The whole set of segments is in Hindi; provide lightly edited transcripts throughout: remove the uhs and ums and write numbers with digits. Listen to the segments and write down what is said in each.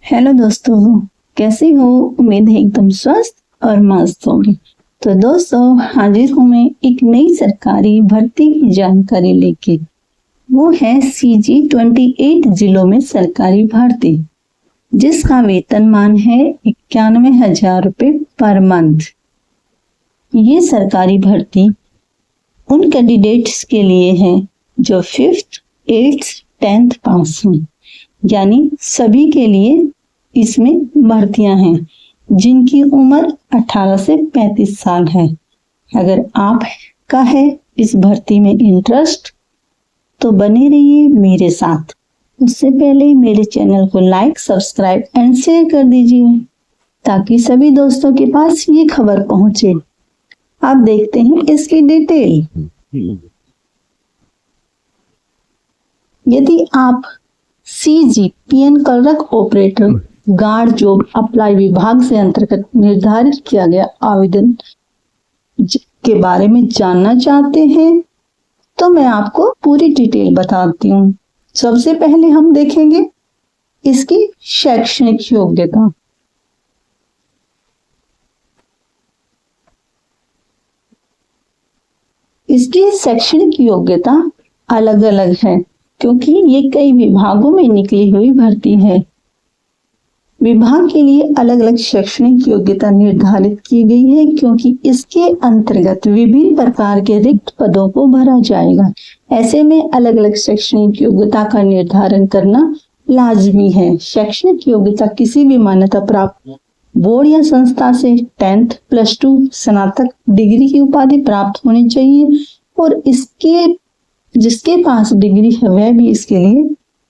हेलो दोस्तों, कैसे हो? उम्मीद है एकदम स्वस्थ और मस्त होगी। तो दोस्तों, हाजिर हूँ मैं एक नई सरकारी भर्ती की जानकारी लेके। वो है CG 28 जिलों में सरकारी भर्ती, जिसका वेतनमान है 91,000 रुपये पर मंथ। ये सरकारी भर्ती उन कैंडिडेट्स के लिए है जो 5th, 8th, 10th पास हैं, यानी सभी के लिए इसमें भर्तियां हैं जिनकी उम्र 18 से 35 साल है। अगर आपका है इस भर्ती में इंटरेस्ट तो बने रहिए मेरे साथ। उससे पहले मेरे चैनल को लाइक, सब्सक्राइब एंड शेयर कर दीजिए ताकि सभी दोस्तों के पास ये खबर पहुंचे। आप देखते हैं इसकी डिटेल। यदि आप CG PN clerk operator guard job apply विभाग से अंतर्गत निर्धारित किया गया आवेदन के बारे में जानना चाहते हैं तो मैं आपको पूरी डिटेल बताती हूँ। सबसे पहले हम देखेंगे इसकी शैक्षणिक योग्यता। इसकी शैक्षणिक योग्यता अलग अलग है क्योंकि ये कई विभागों में निकली हुई भर्ती है। विभाग के लिए अलग अलग शैक्षणिक योग्यता निर्धारित की गई है क्योंकि इसके अंतर्गत विभिन्न प्रकार के रिक्त पदों को भरा जाएगा। ऐसे में अलग अलग शैक्षणिक योग्यता का निर्धारण करना लाजमी है। शैक्षणिक योग्यता किसी भी मान्यता प्राप्त बोर्ड या संस्था से 10th, +2, स्नातक डिग्री की उपाधि प्राप्त होनी चाहिए और इसके जिसके पास डिग्री है वह भी इसके लिए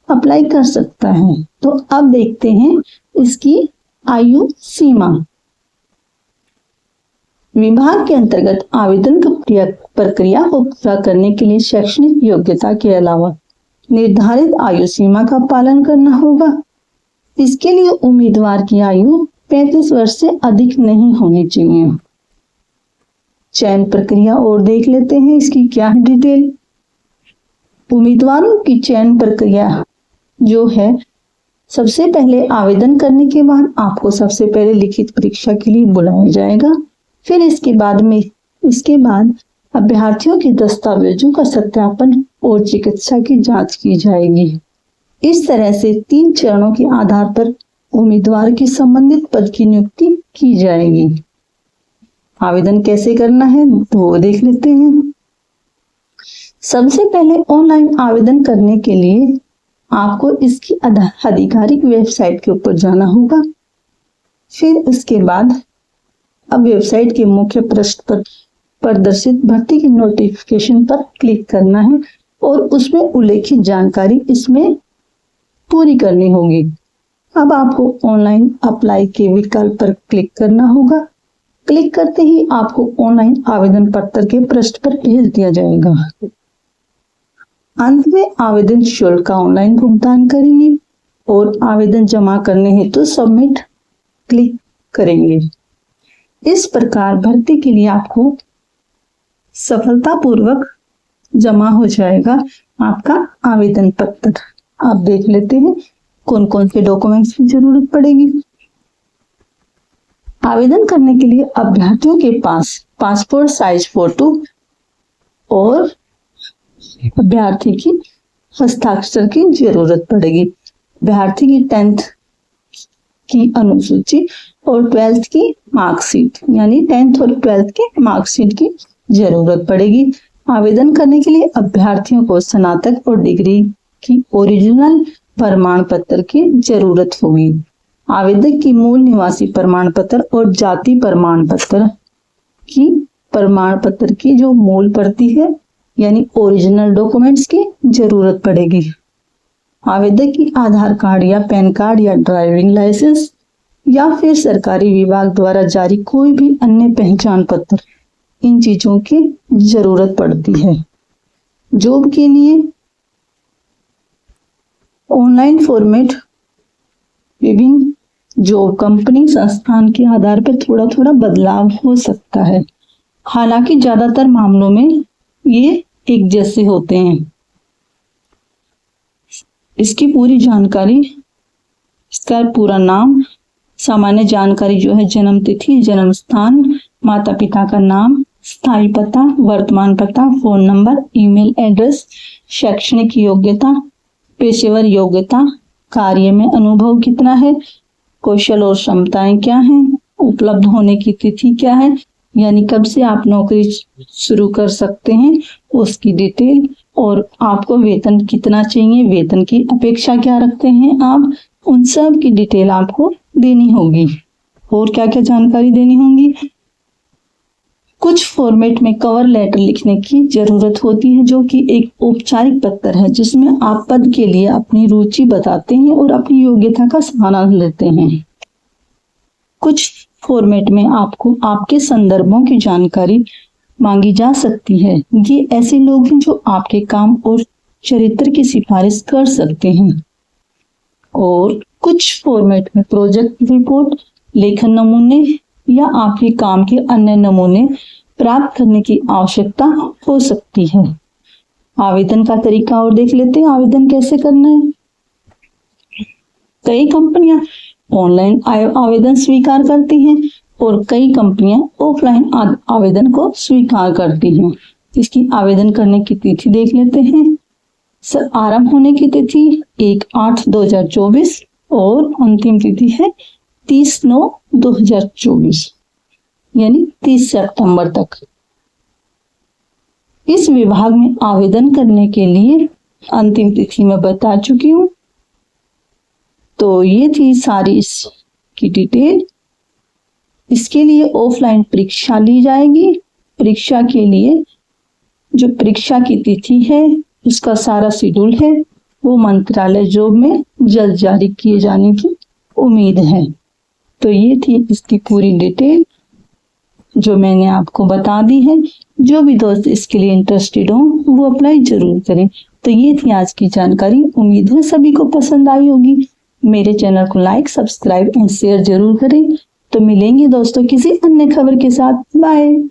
अप्लाई कर सकता है। तो अब देखते हैं इसकी आयु सीमा। विभाग के अंतर्गत आवेदन प्रक्रिया को पूरा करने के लिए शैक्षणिक योग्यता के अलावा निर्धारित आयु सीमा का पालन करना होगा। इसके लिए उम्मीदवार की आयु 35 वर्ष से अधिक नहीं होनी चाहिए। चयन प्रक्रिया और देख लेते हैं इसकी क्या है डिटेल। उम्मीदवारों की चयन प्रक्रिया जो है, सबसे पहले आवेदन करने के बाद आपको सबसे पहले लिखित परीक्षा के लिए बुलाया जाएगा। फिर इसके बाद अभ्यर्थियों के दस्तावेजों का सत्यापन और चिकित्सा की जांच की जाएगी। इस तरह से 3 चरणों के आधार पर उम्मीदवार की संबंधित पद की नियुक्ति की जाएगी। आवेदन कैसे करना है तो वो देख लेते हैं। सबसे पहले ऑनलाइन आवेदन करने के लिए आपको इसकी आधिकारिक वेबसाइट के ऊपर जाना होगा। फिर उसके बाद अब वेबसाइट के मुख्य पृष्ठ पर प्रदर्शित भर्ती की नोटिफिकेशन पर क्लिक करना है और उसमें उल्लेखित जानकारी इसमें पूरी करनी होगी। अब आपको ऑनलाइन अप्लाई के विकल्प पर क्लिक करना होगा। क्लिक करते ही आपको ऑनलाइन आवेदन पत्र के पृष्ठ पर भेज दिया जाएगा। अंत में आवेदन शुल्क का ऑनलाइन भुगतान करेंगे और आवेदन जमा करने हेतु सबमिट क्लिक करेंगे। इस प्रकार भर्ती के लिए आपको सफलतापूर्वक जमा हो जाएगा आपका आवेदन पत्र। आप देख लेते हैं कौन कौन से डॉक्यूमेंट्स की जरूरत पड़ेगी। आवेदन करने के लिए अभ्यर्थियों के पास पासपोर्ट साइज फोटो और अभ्यर्थी की हस्ताक्षर की जरूरत पड़ेगी। अभ्यर्थी की 10th की अनुसूची और 12th की मार्कशीट, यानी 10th और 12th की मार्कशीट की जरूरत पड़ेगी। आवेदन करने के लिए अभ्यर्थियों को स्नातक और डिग्री की ओरिजिनल प्रमाण पत्र की जरूरत होगी। आवेदक की मूल निवासी प्रमाण पत्र और जाति प्रमाण पत्र की जो मूल प्रति है यानी ओरिजिनल डॉक्यूमेंट्स की जरूरत पड़ेगी। आवेदक की आधार कार्ड या पैन कार्ड या ड्राइविंग लाइसेंस या फिर सरकारी विभाग द्वारा जारी कोई भी अन्य पहचान पत्र, इन चीजों की जरूरत पड़ती है। जॉब के लिए ऑनलाइन फॉर्मेट विभिन्न जॉब कंपनी संस्थान के आधार पर थोड़ा थोड़ा बदलाव हो सकता है, हालांकि ज्यादातर मामलों में ये एक जैसे होते हैं। इसकी पूरी जानकारी इसका पूरा नाम, सामान्य जानकारी जो है जन्म तिथि, जन्म स्थान, माता पिता का नाम, स्थायी पता, वर्तमान पता, फोन नंबर, ईमेल एड्रेस, शैक्षणिक योग्यता, पेशेवर योग्यता, कार्य में अनुभव कितना है, कौशल और क्षमताएं क्या हैं, उपलब्ध होने की तिथि क्या है, यानी कब से आप नौकरी शुरू कर सकते हैं उसकी डिटेल, और आपको वेतन कितना चाहिए, वेतन की अपेक्षा क्या रखते हैं आप, उन सब की डिटेल आपको देनी होगी। और क्या क्या जानकारी देनी होगी, कुछ फॉर्मेट में कवर लेटर लिखने की जरूरत होती है, जो कि एक औपचारिक पत्र है जिसमें आप पद के लिए अपनी रुचि बताते हैं और अपनी योग्यता का सहारा लेते हैं। कुछ फॉर्मेट में आपको आपके संदर्भों की जानकारी मांगी जा सकती है। ये ऐसे लोग हैं जो आपके काम और चरित्र की सिफारिश कर सकते हैं। और कुछ फॉर्मेट में प्रोजेक्ट रिपोर्ट, लेखन नमूने या आपके काम के अन्य नमूने प्राप्त करने की आवश्यकता हो सकती है। आवेदन का तरीका और देख लेते हैं, आवेदन कैसे करना है। कई कंपनियां ऑनलाइन आवेदन स्वीकार करती हैं और कई कंपनियां ऑफलाइन आवेदन को स्वीकार करती हैं। इसकी आवेदन करने की तिथि देख लेते हैं। आरंभ होने की तिथि 1/8/2024 और अंतिम तिथि है 30/9/2024, यानी 30 सितंबर तक। इस विभाग में आवेदन करने के लिए अंतिम तिथि मैं बता चुकी हूँ। तो ये थी सारी इसकी डिटेल। इसके लिए ऑफलाइन परीक्षा ली जाएगी। परीक्षा के लिए जो परीक्षा की तिथि है उसका सारा शेड्यूल है वो मंत्रालय जॉब में जल्द जारी किए जाने की उम्मीद है। तो ये थी इसकी पूरी डिटेल जो मैंने आपको बता दी है। जो भी दोस्त इसके लिए इंटरेस्टेड हो वो अप्लाई जरूर करें। तो ये थी आज की जानकारी। उम्मीद है सभी को पसंद आई होगी। मेरे चैनल को लाइक, सब्सक्राइब एंड शेयर जरूर करें। तो मिलेंगे दोस्तों किसी अन्य खबर के साथ। बाय।